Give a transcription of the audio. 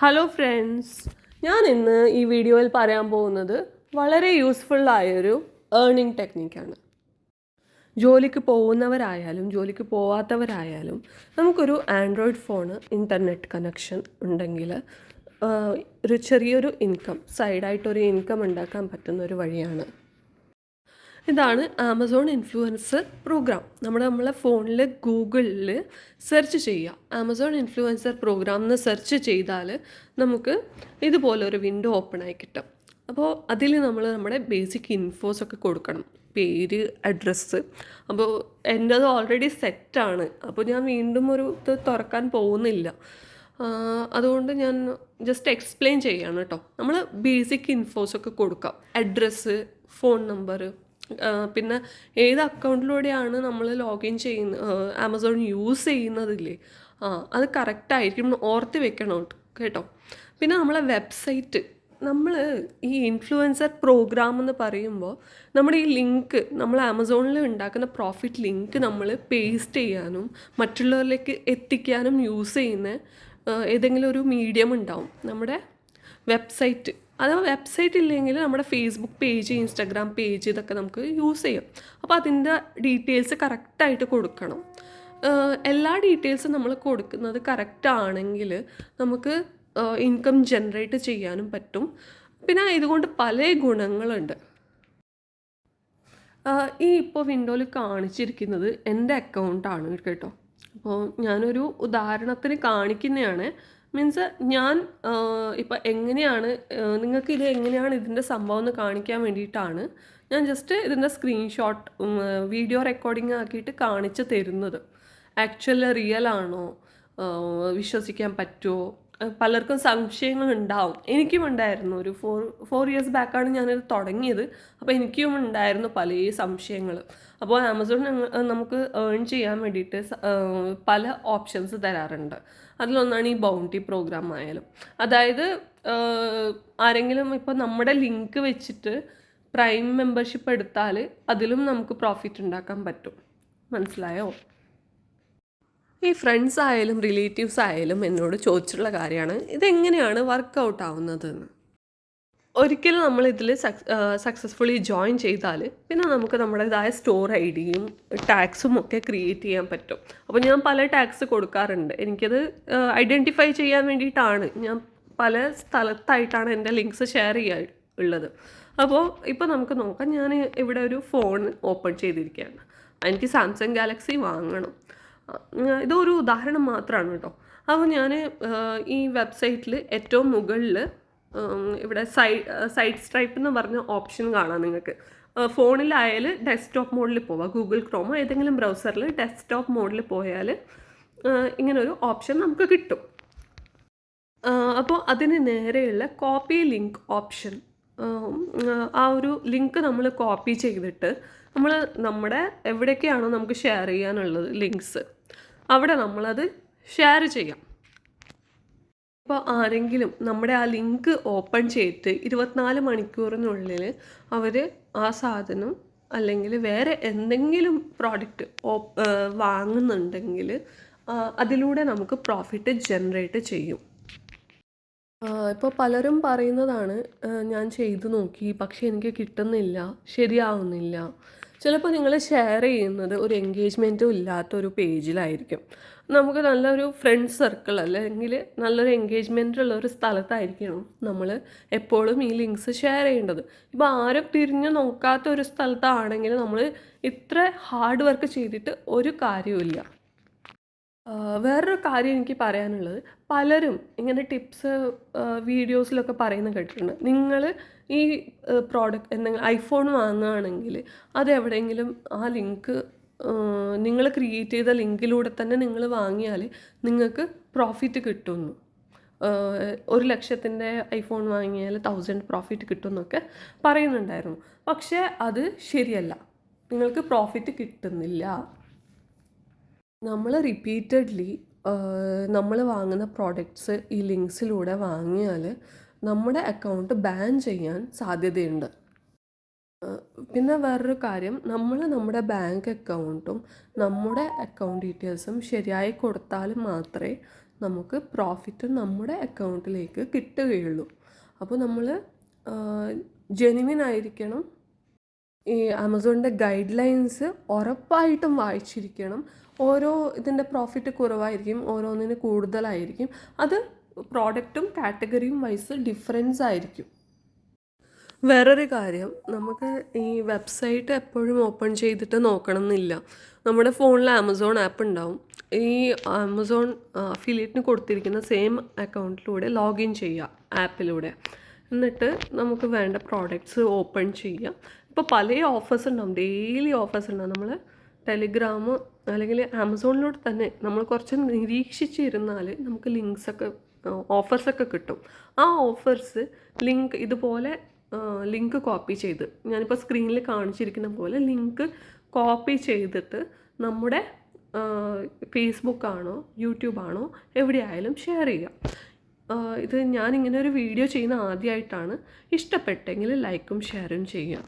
Hello friends, ഞാൻ ഇന്ന് ഈ വീഡിയോയിൽ പറയാൻ പോകുന്നത് വളരെ യൂസ്ഫുള്ളായൊരു ഏർണിംഗ് ടെക്നിക്കാണ്. ജോലിക്ക് പോകുന്നവരായാലും ജോലിക്ക് പോവാത്തവരായാലും നമുക്കൊരു ആൻഡ്രോയിഡ് ഫോണ് ഇൻ്റർനെറ്റ് കണക്ഷൻ ഉണ്ടെങ്കിൽ ഒരു ചെറിയൊരു ഇൻകം, സൈഡായിട്ടൊരു ഇൻകം ഉണ്ടാക്കാൻ പറ്റുന്ന ഒരു വഴിയാണ്. ഇതാണ് ആമസോൺ ഇൻഫ്ലുവൻസർ പ്രോഗ്രാം. നമ്മളെ ഫോണിൽ ഗൂഗിളിൽ സെർച്ച് ചെയ്യുക, ആമസോൺ ഇൻഫ്ലുവൻസർ പ്രോഗ്രാം എന്ന് സെർച്ച് ചെയ്താൽ നമുക്ക് ഇതുപോലൊരു വിൻഡോ ഓപ്പൺ ആയി കിട്ടും. അപ്പോൾ അതിൽ നമ്മൾ നമ്മുടെ ബേസിക് ഇൻഫോസൊക്കെ കൊടുക്കണം, പേര്, അഡ്രസ്സ്. അപ്പോൾ എൻ്റെത് ഓൾറെഡി സെറ്റാണ്, അപ്പോൾ ഞാൻ വീണ്ടും ഒരു ഇത് തുറക്കാൻ പോകുന്നില്ല. അതുകൊണ്ട് ഞാൻ ജസ്റ്റ് എക്സ്പ്ലെയിൻ ചെയ്യാണ് കേട്ടോ. നമ്മൾ ബേസിക് ഇൻഫോസൊക്കെ കൊടുക്കാം, അഡ്രസ്സ്, ഫോൺ നമ്പർ, പിന്നെ ഏത് അക്കൗണ്ടിലൂടെയാണ് നമ്മൾ ലോഗിൻ ആമസോൺ യൂസ് ചെയ്യുന്നതില്ലേ, അത് കറക്റ്റായിരിക്കും, ഓർത്ത് വെക്കണം കേട്ടോ. പിന്നെ നമ്മളെ വെബ്സൈറ്റ്, നമ്മൾ ഈ ഇൻഫ്ലുവൻസർ പ്രോഗ്രാം എന്ന് പറയുമ്പോൾ നമ്മുടെ ഈ ലിങ്ക്, നമ്മൾ ആമസോണിൽ ഉണ്ടാക്കുന്ന പ്രോഫിറ്റ് ലിങ്ക് നമ്മൾ പേസ്റ്റ് ചെയ്യാനും മറ്റുള്ളവരിലേക്ക് എത്തിക്കാനും യൂസ് ചെയ്യുന്ന ഏതെങ്കിലും ഒരു മീഡിയം ഉണ്ടാവും, നമ്മുടെ വെബ്സൈറ്റ്. അത് വെബ്സൈറ്റ് ഇല്ലെങ്കിൽ നമ്മുടെ ഫേസ്ബുക്ക് പേജ്, ഇൻസ്റ്റാഗ്രാം പേജ്, ഇതൊക്കെ നമുക്ക് യൂസ് ചെയ്യാം. അപ്പോൾ അതിൻ്റെ ഡീറ്റെയിൽസ് കറക്റ്റായിട്ട് കൊടുക്കണം. എല്ലാ ഡീറ്റെയിൽസും നമ്മൾ കൊടുക്കുന്നത് കറക്റ്റ് ആണെങ്കിൽ നമുക്ക് ഇൻകം ജനറേറ്റ് ചെയ്യാനും പറ്റും. പിന്നെ ഇതുകൊണ്ട് പല ഗുണങ്ങളുണ്ട്. ഈ ഇപ്പോൾ വിൻഡോയിൽ കാണിച്ചിരിക്കുന്നത് എൻ്റെ അക്കൗണ്ടാണ് കേട്ടോ. അപ്പോൾ ഞാനൊരു ഉദാഹരണത്തിന് കാണിക്കുന്നതാണ്. മീൻസ് ഞാൻ ഇപ്പം എങ്ങനെയാണ് നിങ്ങൾക്ക് ഇത് എങ്ങനെയാണ് ഇതിൻ്റെ സംഭവം എന്ന് കാണിക്കാൻ വേണ്ടിയിട്ടാണ് ഞാൻ ജസ്റ്റ് ഇതിൻ്റെ സ്ക്രീൻഷോട്ട് വീഡിയോ റെക്കോർഡിംഗ് ആക്കിയിട്ട് കാണിച്ച് തരുന്നത്. ആക്ച്വലി റിയൽ ആണോ, വിശ്വസിക്കാൻ പറ്റുമോ, പലർക്കും സംശയങ്ങളുണ്ടാവും. എനിക്കും ഉണ്ടായിരുന്നു. ഒരു ഫോർ ഇയേഴ്സ് ബാക്കാണ് ഞാനിത് തുടങ്ങിയത്. അപ്പോൾ എനിക്കും ഉണ്ടായിരുന്നു പല സംശയങ്ങൾ. അപ്പോൾ ആമസോൺ നമുക്ക് ഏൺ ചെയ്യാൻ വേണ്ടിയിട്ട് പല ഓപ്ഷൻസ് തരാറുണ്ട്. അതിലൊന്നാണ് ഈ ബൗണ്ടി പ്രോഗ്രാം ആയാലും. അതായത് ആരെങ്കിലും ഇപ്പോൾ നമ്മുടെ ലിങ്ക് വെച്ചിട്ട് പ്രൈം മെമ്പർഷിപ്പ് എടുത്താൽ അതിലും നമുക്ക് പ്രോഫിറ്റ് ഉണ്ടാക്കാൻ പറ്റും. മനസ്സിലായോ? ഈ ഫ്രണ്ട്സ് ആയാലും റിലേറ്റീവ്സ് ആയാലും എന്നോട് ചോദിച്ചിട്ടുള്ള കാര്യമാണ് ഇതെങ്ങനെയാണ് വർക്കൗട്ട് ആവുന്നതെന്ന്. ഒരിക്കലും നമ്മൾ ഇതിൽ സക്സസ്ഫുള്ളി ജോയിൻ ചെയ്താൽ പിന്നെ നമുക്ക് നമ്മുടേതായ സ്റ്റോർ ഐ ഡിയും ടാക്സും ഒക്കെ ക്രിയേറ്റ് ചെയ്യാൻ പറ്റും. അപ്പോൾ ഞാൻ പല ടാക്സ് കൊടുക്കാറുണ്ട്. എനിക്കത് ഐഡൻറ്റിഫൈ ചെയ്യാൻ വേണ്ടിയിട്ടാണ് ഞാൻ പല സ്ഥലത്തായിട്ടാണ് എൻ്റെ ലിങ്ക്സ് ഷെയർ ഉള്ളത്. അപ്പോൾ ഇപ്പോൾ നമുക്ക് നോക്കാം. ഞാൻ ഇവിടെ ഒരു ഫോൺ ഓപ്പൺ ചെയ്തിരിക്കുകയാണ്. എനിക്ക് സാംസങ് ഗാലക്സി വാങ്ങണം. ഇതൊരു ഉദാഹരണം മാത്രമാണ് കേട്ടോ. അപ്പോൾ ഞാൻ ഈ വെബ്സൈറ്റിൽ ഏറ്റവും മുകളിൽ ഇവിടെ സൈഡ് സ്ട്രൈപ്പ് എന്ന് പറഞ്ഞ ഓപ്ഷൻ കാണാം നിങ്ങൾക്ക്. ഫോണിലായാൽ ഡെസ്ക്ടോപ്പ് മോഡിൽ പോവാം, ഗൂഗിൾ ക്രോമോ ഏതെങ്കിലും ബ്രൗസറിൽ ഡെസ്ക്ടോപ്പ് മോഡിൽ പോയാൽ ഇങ്ങനൊരു ഓപ്ഷൻ നമുക്ക് കിട്ടും. അപ്പോൾ അതിന് നേരെയുള്ള കോപ്പി ലിങ്ക് ഓപ്ഷൻ, ആ ഒരു ലിങ്ക് നമ്മൾ കോപ്പി ചെയ്തിട്ട് നമ്മുടെ എവിടേക്കാണോ നമുക്ക് ഷെയർ ചെയ്യാനുള്ളത് ലിങ്ക്സ്, അവിടെ നമ്മളത് ഷെയർ ചെയ്യാം. ഇപ്പോൾ ആരെങ്കിലും നമ്മുടെ ആ ലിങ്ക് ഓപ്പൺ ചെയ്തിട്ട് 24 മണിക്കൂറിനുള്ളിൽ അവർ ആ സാധനം അല്ലെങ്കിൽ വേറെ എന്തെങ്കിലും പ്രോഡക്റ്റ് വാങ്ങുന്നുണ്ടെങ്കിൽ അതിലൂടെ നമുക്ക് പ്രോഫിറ്റ് ജനറേറ്റ് ചെയ്യും. ഇപ്പോൾ പലരും പറയുന്നതാണ്, ഞാൻ ചെയ്തു നോക്കി പക്ഷേ എനിക്ക് കിട്ടുന്നില്ല, ശരിയാവുന്നില്ല. ചിലപ്പോൾ നിങ്ങൾ ഷെയർ ചെയ്യുന്നത് ഒരു എൻഗേജ്മെൻറ്റും ഇല്ലാത്തൊരു പേജിലായിരിക്കും. നമുക്ക് നല്ലൊരു ഫ്രണ്ട് സർക്കിൾ അല്ലെങ്കിൽ നല്ലൊരു എൻഗേജ്മെൻ്റ് ഉള്ള ഒരു സ്ഥലത്തായിരിക്കണം നമ്മൾ എപ്പോഴും ഈ ലിങ്ക്സ് ഷെയർ ചെയ്യേണ്ടത്. ഇപ്പോൾ ആരും തിരിഞ്ഞു നോക്കാത്ത ഒരു സ്ഥലത്താണെങ്കിൽ നമ്മൾ ഇത്ര ഹാർഡ് വർക്ക് ചെയ്തിട്ട് ഒരു കാര്യവുമില്ല. വേറൊരു കാര്യം എനിക്ക് പറയാനുള്ളത്, പലരും ഇങ്ങനെ ടിപ്സ് വീഡിയോസിലൊക്കെ പറയുന്നത് കേട്ടിട്ടുണ്ട്. നിങ്ങൾ ഈ പ്രോഡക്റ്റ് എന്തെങ്കിലും ഐഫോൺ വാങ്ങുകയാണെങ്കിൽ അതെവിടെയെങ്കിലും ആ ലിങ്ക് നിങ്ങൾ ക്രിയേറ്റ് ചെയ്ത ലിങ്കിലൂടെ തന്നെ നിങ്ങൾ വാങ്ങിയാൽ നിങ്ങൾക്ക് പ്രോഫിറ്റ് കിട്ടുന്നു. 1,00,000-ൻ്റെ ഐഫോൺ വാങ്ങിയാൽ 1000 പ്രോഫിറ്റ് കിട്ടുമെന്നൊക്കെ പറയുന്നുണ്ടായിരുന്നു. പക്ഷേ അത് ശരിയല്ല, നിങ്ങൾക്ക് പ്രോഫിറ്റ് കിട്ടുന്നില്ല. നമ്മൾ റിപ്പീറ്റഡ്ലി നമ്മൾ വാങ്ങുന്ന പ്രോഡക്റ്റ്സ് ഈ ലിങ്ക്സിലൂടെ വാങ്ങിയാൽ നമ്മുടെ അക്കൗണ്ട് ബാൻ ചെയ്യാൻ സാധ്യതയുണ്ട്. പിന്നെ വേറൊരു കാര്യം, നമ്മുടെ ബാങ്ക് അക്കൗണ്ടും നമ്മുടെ അക്കൗണ്ട് ഡീറ്റെയിൽസും ശരിയായി കൊടുത്താൽ മാത്രമേ നമുക്ക് പ്രോഫിറ്റ് നമ്മുടെ അക്കൗണ്ടിലേക്ക് കിട്ടുകയുള്ളൂ. അപ്പോൾ നമ്മൾ ജെനുവിൻ ആയിരിക്കണം. ഈ ആമസോണിൻ്റെ ഗൈഡ് ലൈൻസ് ഉറപ്പായിട്ടും വായിച്ചിരിക്കണം. ഓരോ ഇതിൻ്റെ പ്രോഫിറ്റ് കുറവായിരിക്കും, ഓരോന്നിന് കൂടുതലായിരിക്കും. അത് പ്രോഡക്റ്റും കാറ്റഗറിയും വൈസ് ഡിഫറൻസ് ആയിരിക്കും. വേറൊരു കാര്യം, നമുക്ക് ഈ വെബ്സൈറ്റ് എപ്പോഴും ഓപ്പൺ ചെയ്തിട്ട് നോക്കണം എന്നില്ല. നമ്മുടെ ഫോണിൽ ആമസോൺ ആപ്പ് ഉണ്ടാവും. ഈ ആമസോൺ അഫിലിയേറ്റിന് കൊടുത്തിരിക്കുന്ന സെയിം അക്കൗണ്ടിലൂടെ ലോഗിൻ ചെയ്യുക ആപ്പിലൂടെ. എന്നിട്ട് നമുക്ക് വേണ്ട പ്രോഡക്റ്റ്സ് ഓപ്പൺ ചെയ്യുക. ഇപ്പോൾ പല ഓഫേഴ്സ് ഉണ്ടാവും, ഡെയിലി ഓഫേഴ്സ് ഉണ്ടാവും. നമ്മൾ ടെലിഗ്രാം അല്ലെങ്കിൽ ആമസോണിലൂടെ തന്നെ നമ്മൾ കുറച്ച് നിരീക്ഷിച്ചിരുന്നാൽ നമുക്ക് ലിങ്ക്സൊക്കെ ഓഫേഴ്സൊക്കെ കിട്ടും. ആ ഓഫേഴ്സ് ഇതുപോലെ ലിങ്ക് കോപ്പി ചെയ്ത്, ഞാനിപ്പോൾ സ്ക്രീനിൽ കാണിച്ചിരിക്കുന്ന പോലെ ലിങ്ക് കോപ്പി ചെയ്തിട്ട് നമ്മുടെ ഫേസ്ബുക്കാണോ യൂട്യൂബാണോ എവിടെയായാലും ഷെയർ ചെയ്യുക. ഇത് ഞാനിങ്ങനെ ഒരു വീഡിയോ ചെയ്യുന്ന ആദ്യമായിട്ടാണ്. ഇഷ്ടപ്പെട്ടെങ്കിൽ ലൈക്കും ഷെയറും ചെയ്യുക.